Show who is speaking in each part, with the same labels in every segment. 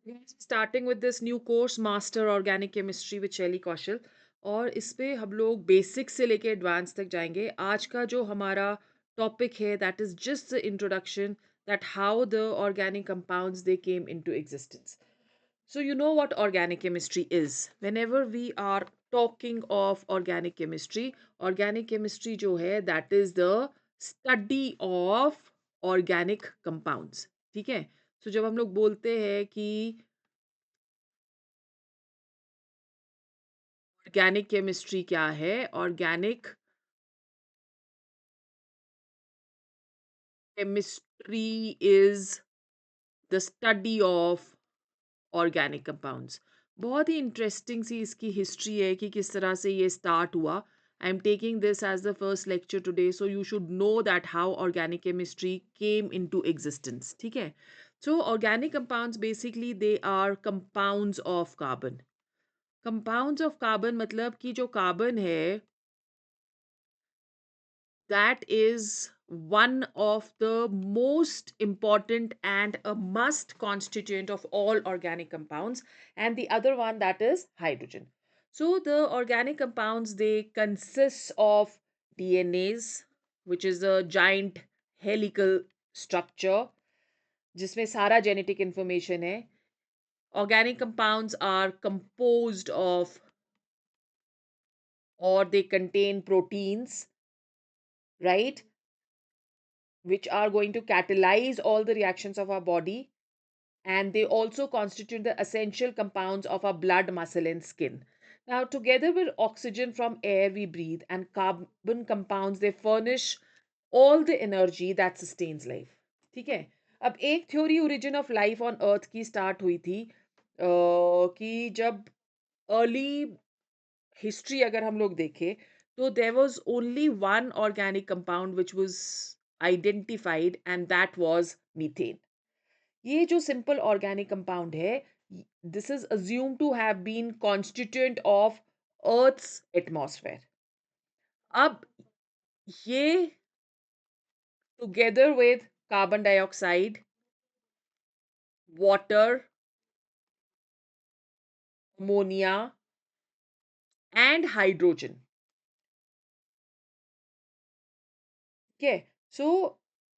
Speaker 1: Yes, starting with this new course master organic chemistry with Shaili Kaushal. और इस पे हम लोग बेसिक से लेके एडवांस तक जाएंगे। आज का जो हमारा टॉपिक है that is just the introduction, that how the organic compounds they came into existence. So, you know what organic chemistry is. Whenever we are talking of organic chemistry जो है that is the study of organic compounds. ठीक है? So, जब हम लोग बोलते हैं कि ऑर्गेनिक केमिस्ट्री क्या है, organic chemistry is the study of organic compounds. बहुत ही इंटरेस्टिंग सी इसकी हिस्ट्री है कि किस तरह से ये स्टार्ट हुआ। I am taking this as the first lecture today, so you should know that how organic chemistry came into existence. ठीक है? So organic compounds basically they are compounds of carbon. Compounds of carbon मतलब कि जो carbon है that is one of the most important and a must constituent of all organic compounds, and the other one that is hydrogen. So the organic compounds, they consist of DNAs, which is a giant helical structure जिसमें सारा genetic information है. Organic compounds are composed of, or they contain proteins, right, which are going to catalyze all the reactions of our body, and they also constitute the essential compounds of our blood, muscle, and skin. Now, together with oxygen from air we breathe and carbon compounds, they furnish all the energy that sustains life. ठीक है? अब एक theory origin of life on earth की start हुई थी कि जब early history अगर हम लोग देखें तो there was only one organic compound which was identified and that was methane. ये जो सिंपल ऑर्गेनिक कंपाउंड है, this is assume to have been constituent of earth's atmosphere. अब ये together with carbon dioxide, water, ammonia and hydrogen. ठीक है? सो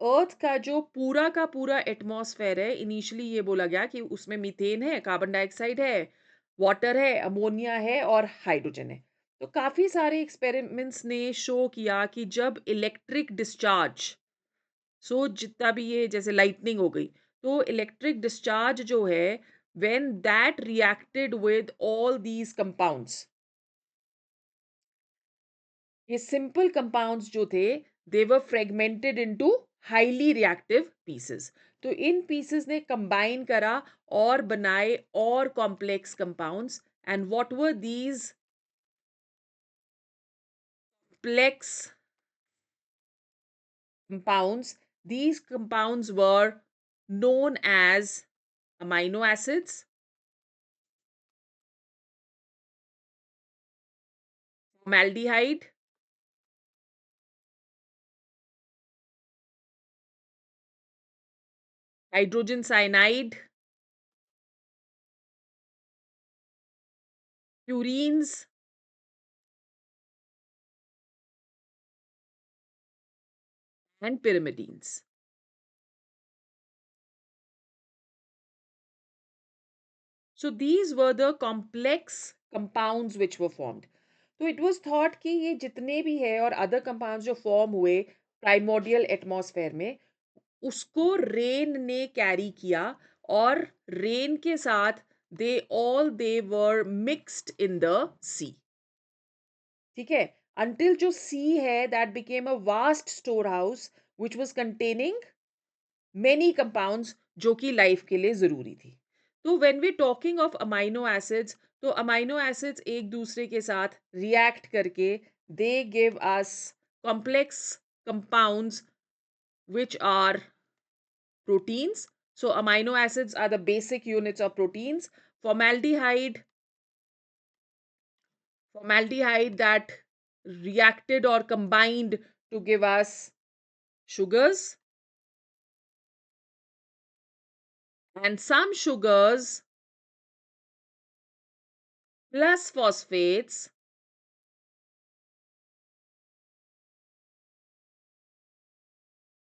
Speaker 1: अर्थ का जो पूरा का पूरा एटमॉस्फेयर है, इनिशियली ये बोला गया कि उसमें मीथेन है, कार्बन डाइऑक्साइड है, वाटर है, अमोनिया है और हाइड्रोजन है। तो काफी सारे एक्सपेरिमेंट्स ने शो किया कि जब इलेक्ट्रिक डिस्चार्ज, सो जितना भी ये जैसे लाइटनिंग हो गई, तो इलेक्ट्रिक डिस्चार्ज जो है, when that reacted with all these compounds, ये सिंपल कंपाउंड्स जो थे, they were fragmented into highly reactive pieces. तो इन पीसेस ने कंबाइन करा और बनाए और complex compounds. And what were these complex compounds? These compounds were known as amino acids, formaldehyde, hydrogen cyanide, purines, and pyrimidines. So these were the complex compounds which were formed. तो it was thought कि ये जितने भी है और other compounds जो form हुए primordial atmosphere में, उसको रेन ने कैरी किया, और रेन के साथ they were mixed in the sea. ठीक है? Until जो sea है, that became a vast storehouse which was containing many compounds जो कि लाइफ के लिए जरूरी थी। तो when we talking of amino acids, तो अमाइनो एसिड्स एक दूसरे के साथ रिएक्ट करके they give us complex compounds which are proteins. So amino acids are the basic units of proteins. Formaldehyde that reacted or combined to give us sugars, and some sugars plus phosphates,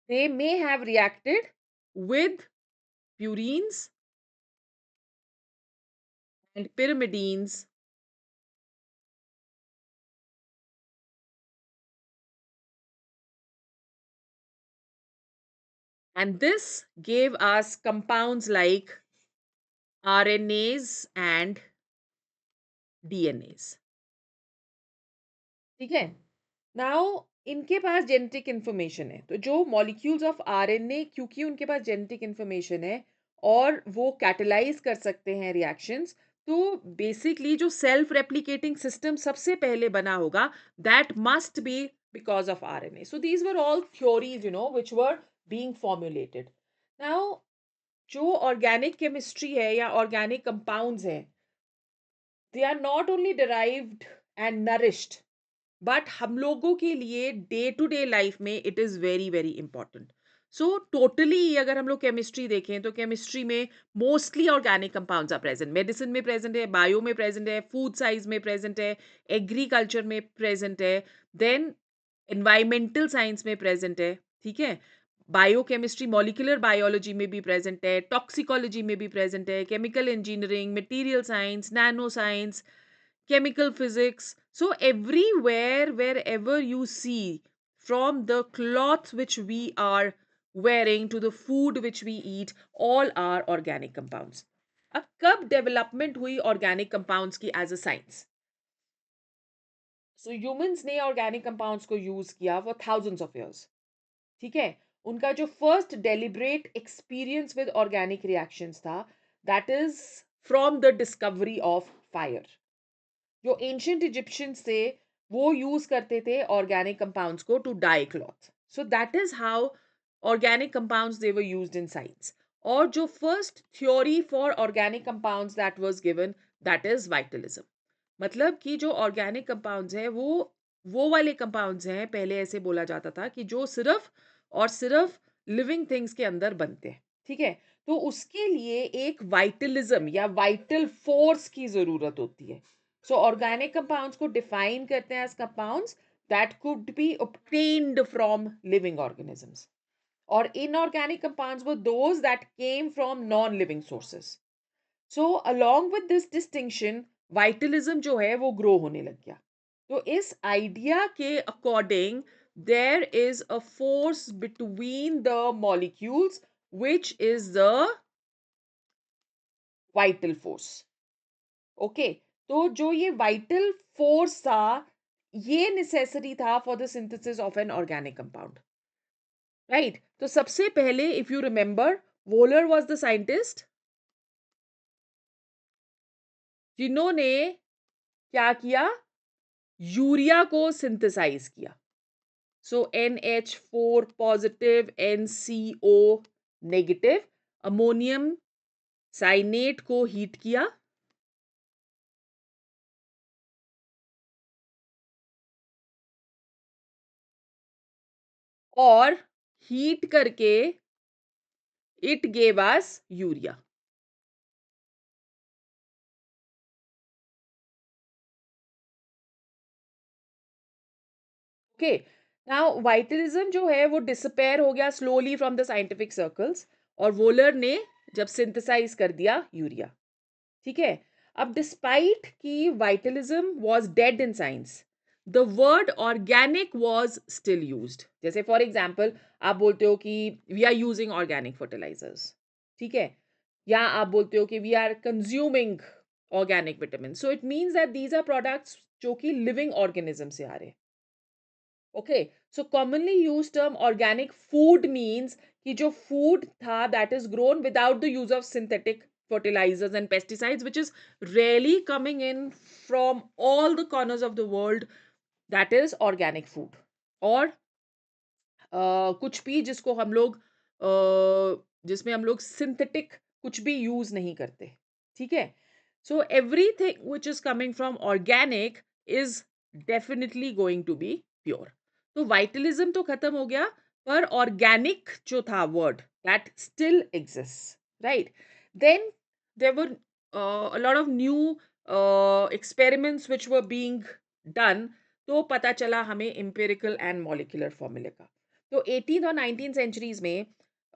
Speaker 1: they may have reacted with purines and pyrimidines, and this gave us compounds like RNAs and DNAs. ठीक है? Now इनके पास genetic information है, तो जो molecules of RNA, क्योंकि उनके पास genetic information है और वो कैटलाइज कर सकते हैं रिएक्शंस, तो बेसिकली जो सेल्फ रेप्लिकेटिंग सिस्टम सबसे पहले बना होगा, that must be because of RNA. So these were all theories which were being formulated. Now जो ऑर्गेनिक केमिस्ट्री है या ऑर्गेनिक कंपाउंड्स हैं, they are not only derived and nourished, but हम लोगों के लिए डे टू डे लाइफ में it is very very important. So totally अगर हम लोग केमिस्ट्री देखें, तो केमिस्ट्री में mostly organic compounds are present. Medicine में प्रेजेंट है, बायो में प्रेजेंट है, फूड साइंस में प्रेजेंट है, एग्रीकल्चर में प्रेजेंट है, देन एनवायरमेंटल साइंस में प्रेजेंट है. ठीक है? बायोकेमिस्ट्री, मॉलिक्यूलर बायोलॉजी में भी प्रेजेंट है, टॉक्सिकोलॉजी में भी प्रेजेंट है, chemical engineering, material science, nano science, chemical physics. So, everywhere, wherever you see, from the cloth which we are wearing to the food which we eat, all are organic compounds. अब कब development हुई organic compounds की as a science? So humans ने organic compounds को use किया for thousands of years. ठीक है? उनका जो first deliberate experience with organic reactions था, that is from the discovery of fire. जो एंशियंट इजिप्शियंस थे, वो यूज करते थे ऑर्गेनिक कंपाउंड्स को to dye cloth. So that is how organic compounds they were used in science. और जो first theory for organic compounds that was given, that is vitalism. मतलब कि जो ऑर्गेनिक कंपाउंड्स हैं, वो वाले कंपाउंड्स हैं, पहले ऐसे बोला जाता था कि जो सिर्फ और सिर्फ लिविंग थिंग्स के अंदर बनते हैं. ठीक है? तो उसके लिए एक वाइटलिज्म या वाइटल फोर्स की जरूरत होती है. So organic compounds को define करते हैं as compounds that could be obtained from living organisms. और inorganic compounds were those that came from non-living sources. So along with this distinction, vitalism जो है वो grow होने लग गया. तो इस idea के according, there is a force between the molecules which is the vital force. Okay. तो जो ये वाइटल फोर्स था, ये नेसेसरी था for the synthesis of an organic compound. Right? तो सबसे पहले, if you remember, Wohler was the scientist जिन्होंने क्या किया? यूरिया को सिंथेसाइज किया. So NH4 positive, NCO negative, ammonium cyanate को हीट किया और हीट करके it gave us urea. Okay. Now vitalism जो है वो डिसअपेयर हो गया slowly from the scientific circles, और वोलर ने जब सिंथेसाइज कर दिया यूरिया. ठीक है? अब डिस्पाइट कि vitalism was dead in science, the word organic was still used. जैसे फॉर एग्जांपल, आप बोलते हो कि we are using organic fertilisers. ठीक है? या आप बोलते हो कि we are consuming organic vitamin. So it means that these are products जो कि लिविंग ऑर्गेनिज्म से आ रहे हैं. Okay, so commonly used term organic food means कि जो food था that is grown without the use of synthetic fertilizers and pesticides, which is really coming in from all the corners of the world. That is organic food. और कुछ भी जिसको हम लोग जिसमें हम लोग सिंथेटिक कुछ भी यूज नहीं करते. ठीक है? So everything which is coming from organic is definitely going to be pure. तो वाइटलिज्म तो खत्म हो गया, पर ऑर्गेनिक जो था word, that still exist. Right? Then there were a lot of new experiments which were being done, तो पता चला हमें empirical and molecular formula का. तो 18th और 19th centuries में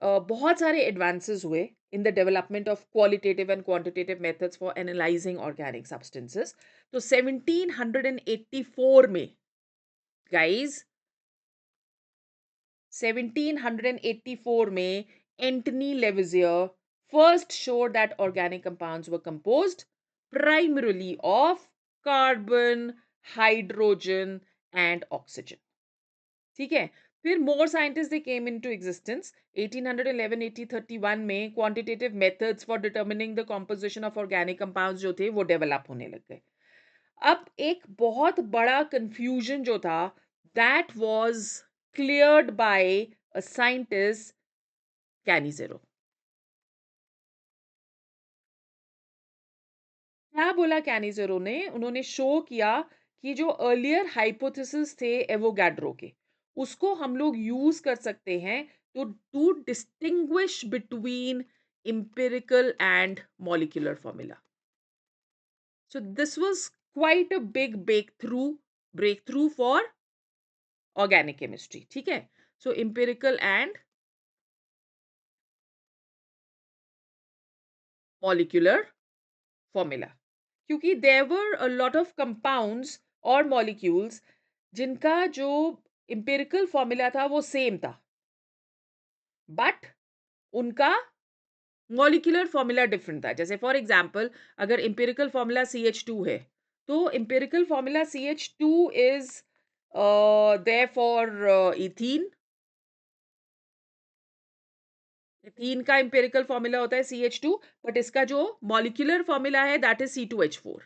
Speaker 1: बहुत सारे advances हुए in the development of qualitative and quantitative methods for analyzing organic substances. तो 1784 में, guys, 1784 में Antony Lavoisier first showed that organic compounds were composed primarily of carbon, hydrogen and oxygen. ठीक है. फिर more scientists they came into existence. 1811 1831 में quantitative methods for determining the composition of organic compounds जो थे वो develop होने लग गए. अब एक बहुत बड़ा confusion जो था, that was cleared by a scientist, Cannizzaro. क्या बोला कैनिज़ेरो ने? उन्होंने शो किया कि जो अर्लियर हाइपोथेसिस थे एवोगैड्रो के, उसको हम लोग यूज कर सकते हैं to distinguish between empirical and molecular formula. So this was quite a big breakthrough for organic chemistry. ठीक है? So empirical and molecular formula. क्योंकि there were a lot of compounds और molecules जिनका जो empirical formula था वो same था, but उनका मॉलिक्यूलर फॉर्मूला डिफरेंट था. जैसे फॉर एग्जांपल अगर empirical formula CH2 है, तो empirical formula CH2 is there for ethene. ethene का empirical formula होता है CH2, बट इसका जो मॉलिक्यूलर फॉर्मूला है दैट इज C2H4.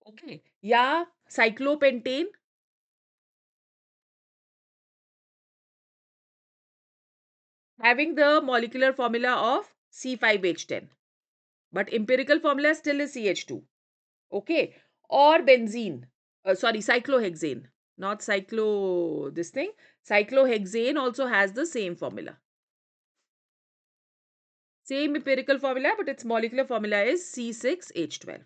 Speaker 1: ओके. या cyclopentane having the molecular formula of C5H10, but empirical formula still is CH2. Okay. Or benzene, sorry, cyclohexane, not cyclo this thing. Cyclohexane also has the same formula, same empirical formula, but its molecular formula is C6H12.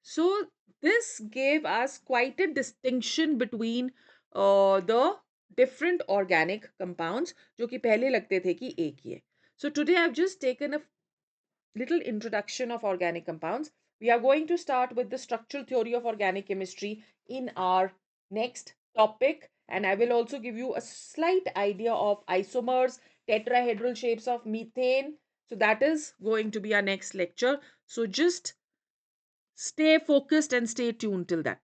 Speaker 1: So this gave us quite a distinction between the different organic compounds जो कि पहले लगते थे कि एक ही है. So today I've just taken a little introduction of organic compounds. We are going to start with the structural theory of organic chemistry in our next topic, and I will also give you a slight idea of isomers, tetrahedral shapes of methane. So that is going to be our next lecture. So just stay focused and stay tuned till that.